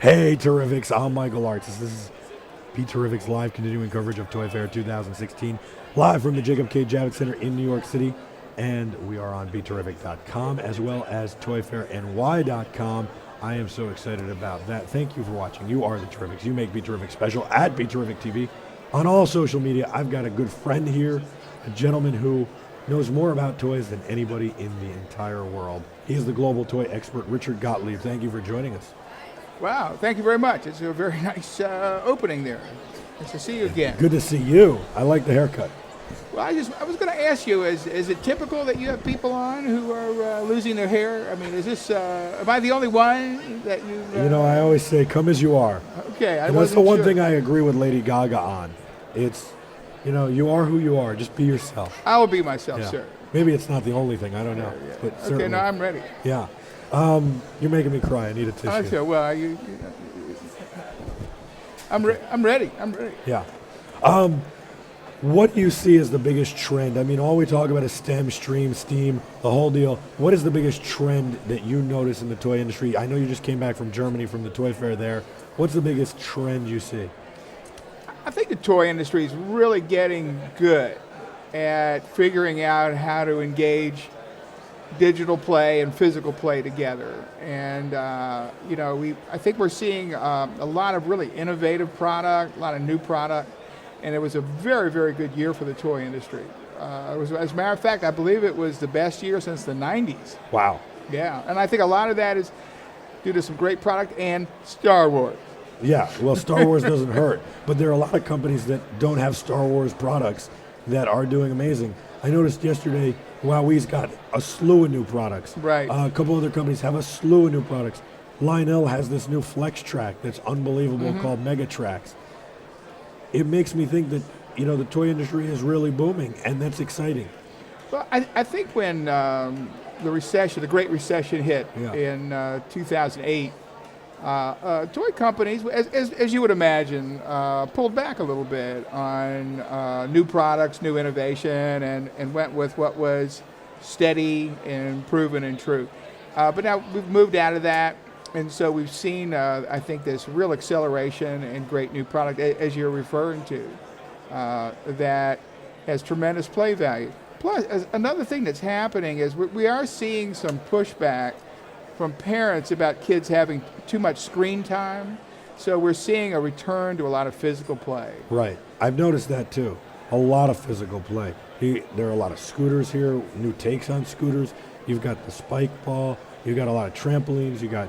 Hey, Terrifics, I'm Michael Arts. This is BeTerrific's live continuing coverage of Toy Fair 2016, live from the Jacob K. Javits Center in New York City. And we are on BeTerrific.com as well as ToyFairNY.com. I am so excited about that. Thank you for watching. You are the Terrifics. You make BeTerrific special at BeTerrific TV. On all social media, I've got a good friend here, a gentleman who knows more about toys than anybody in the entire world. He is the global toy expert, Richard Gottlieb. Thank you for joining us. Wow, thank you very much. It's a very nice opening there. Nice to see you again. Good to see you. I like the haircut. Well, I was going to ask you, is it typical that you have people on who are losing their hair? I mean, is this, am I the only one that you... You know, I always say, come as you are. Okay, And that's the one thing I agree with Lady Gaga on. It's, you know, you are who you are. Just be yourself. I will be myself, Yeah. sir. Maybe it's not the only thing. I don't know. Yeah. But Okay, certainly, no, I'm ready. Yeah. You're making me cry. I need a tissue. Okay, well, I'm ready. I'm ready. Yeah. What do you see as the biggest trend? I mean, all we talk about is STEM, stream, STEAM, the whole deal. What is the biggest trend that you notice in the toy industry? I know you just came back from Germany from the Toy Fair there. What's the biggest trend you see? I think the toy industry is really getting good at figuring out how to engage digital play and physical play together. And, you know, I think we're seeing a lot of really innovative product, a lot of new product, and it was a very, very good year for the toy industry. As a matter of fact, I believe it was the best year since the 90s. Wow. Yeah, and I think a lot of that is due to some great product and Star Wars. Yeah, well, Star Wars doesn't hurt, but there are a lot of companies that don't have Star Wars products that are doing amazing. I noticed yesterday, Huawei's got a slew of new products. Right. A couple other companies have a slew of new products. Lionel has this new Flex Track that's unbelievable called Mega Tracks. It makes me think that, you know, the toy industry is really booming, and that's exciting. Well, I think when the Great Recession hit in 2008, toy companies, as you would imagine, pulled back a little bit on new products, new innovation, and went with what was steady and proven and true. But now we've moved out of that, and so we've seen, I think, this real acceleration and great new product, as you're referring to, that has tremendous play value. Plus, another thing that's happening is we are seeing some pushback from parents about kids having too much screen time. So we're seeing a return to a lot of physical play. Right. I've noticed that too. A lot of physical play. There are a lot of scooters here, new takes on scooters. You've got the spike ball. You've got a lot of trampolines. You've got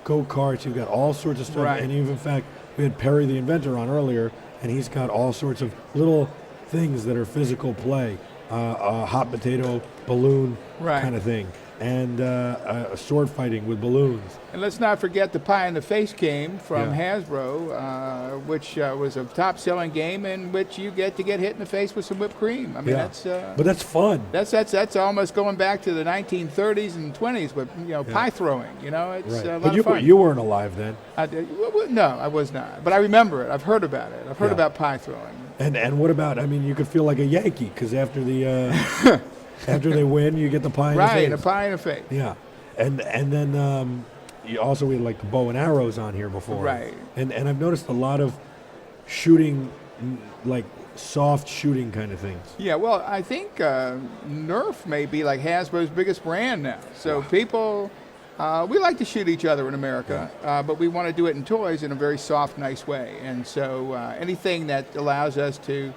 go-karts. You've got all sorts of stuff. Right. And even, in fact, we had Perry the Inventor on earlier, and he's got all sorts of little things that are physical play. A hot potato balloon kind of thing. And sword fighting with balloons. And let's not forget the Pie in the Face game from Hasbro, which was a top-selling game in which you get to get hit in the face with some whipped cream. I mean, but that's fun. That's almost going back to the 1930s and 20s with pie throwing. You know, it's a lot of fun. You weren't alive then. No, I was not. But I remember it. I've heard about it. I've heard about pie throwing. And what about? I memean, you could feel like a Yankee because after the. After they win, you get the pie in the face. Right, a pie in the face. Yeah. And then we had like the bow and arrows on here before. Right. And I've noticed a lot of shooting, like soft shooting kind of things. Yeah, well, I think Nerf may be like Hasbro's biggest brand now. So people, we like to shoot each other in America, but we want to do it in toys in a very soft, nice way. And so anything that allows us to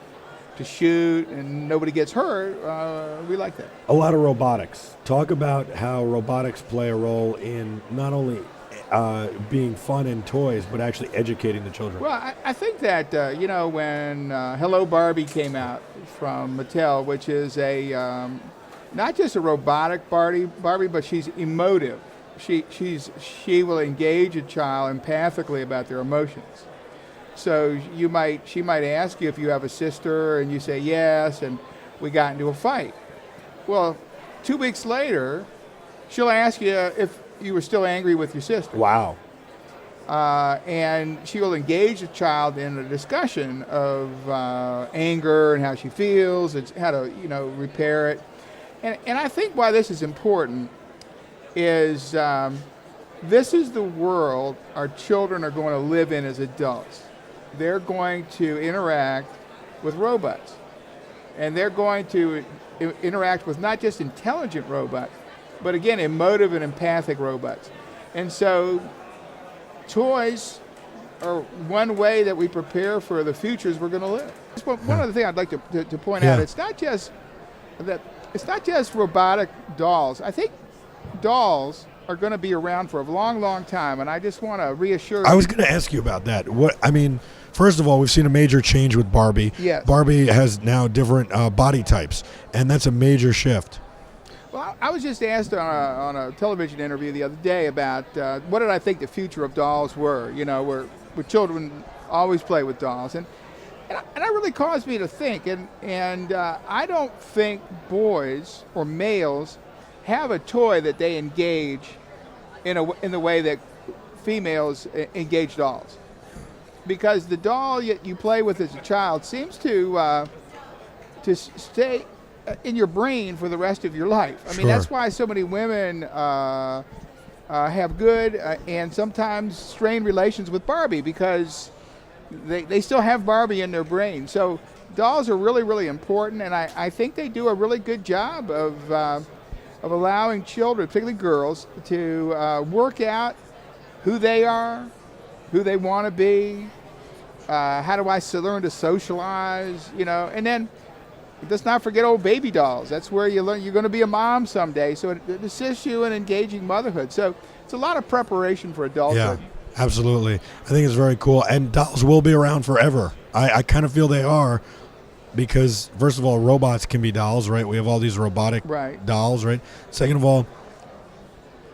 shoot and nobody gets hurt, we like that. A lot of robotics. Talk about how robotics play a role in not only being fun in toys, but actually educating the children. Well, I think that, when Hello Barbie came out from Mattel, which is not just a robotic Barbie, but she's emotive. She will engage a child empathically about their emotions. So she might ask you if you have a sister, and you say yes, and we got into a fight. Well, 2 weeks later, she'll ask you if you were still angry with your sister. Wow. And she will engage the child in a discussion of anger and how she feels, and how to repair it. And I think why this is important is this is the world our children are going to live in as adults. They're going to interact with robots. And they're going to interact with not just intelligent robots, but again, emotive and empathic robots. And so toys are one way that we prepare for the futures we're going to live. One other thing I'd like to point out, it's not just robotic dolls. I think dolls are going to be around for a long, long time, and I just want to reassure I was going to ask you about that. First of all, we've seen a major change with Barbie. Yes. Barbie has now different body types, and that's a major shift. Well, I was just asked on a television interview the other day about what did I think the future of dolls were, where children always play with dolls. And that really caused me to think, and I don't think boys or males have a toy that they engage in the way that females engage dolls. Because the doll you play with as a child seems to stay in your brain for the rest of your life. I mean, that's why so many women have good and sometimes strained relations with Barbie, because they still have Barbie in their brain. So dolls are really, really important, and I think they do a really good job of allowing children, particularly girls, to work out who they are, who they want to be, how do I learn to socialize, and then let's not forget old baby dolls. That's where you learn you're going to be a mom someday, so it assists you in engaging motherhood. So it's a lot of preparation for adulthood. Yeah, absolutely. I think it's very cool, and dolls will be around forever. I kind of feel they are, because first of all, robots can be dolls, right? We have all these robotic dolls, right? Second of all,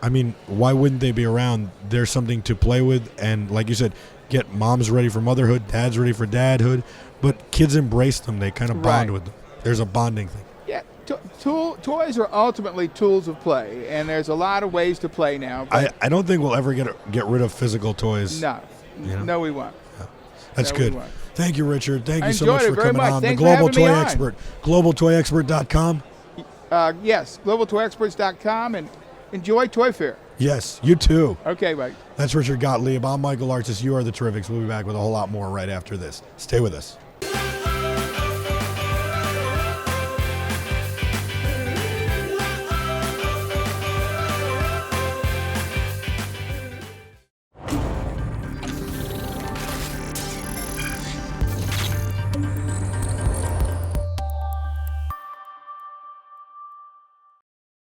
I mean, why wouldn't they be around? There's something to play with, and like you said, get moms ready for motherhood, dads ready for dadhood, but kids embrace them. They kind of bond with them. There's a bonding thing. Yeah, toys are ultimately tools of play, and there's a lot of ways to play now. I don't think we'll ever get rid of physical toys. No, no, we won't. Yeah. That's no, good. Thank you, Richard. Thank you so much for coming on. Thanks the Global Toy Expert. GlobalToyExpert.com. Yes, GlobalToyExperts.com, and enjoy Toy Fair. Yes, you too. Okay, Mike. That's Richard Gottlieb. I'm Michael Artis. You are the Terrifics. We'll be back with a whole lot more right after this. Stay with us.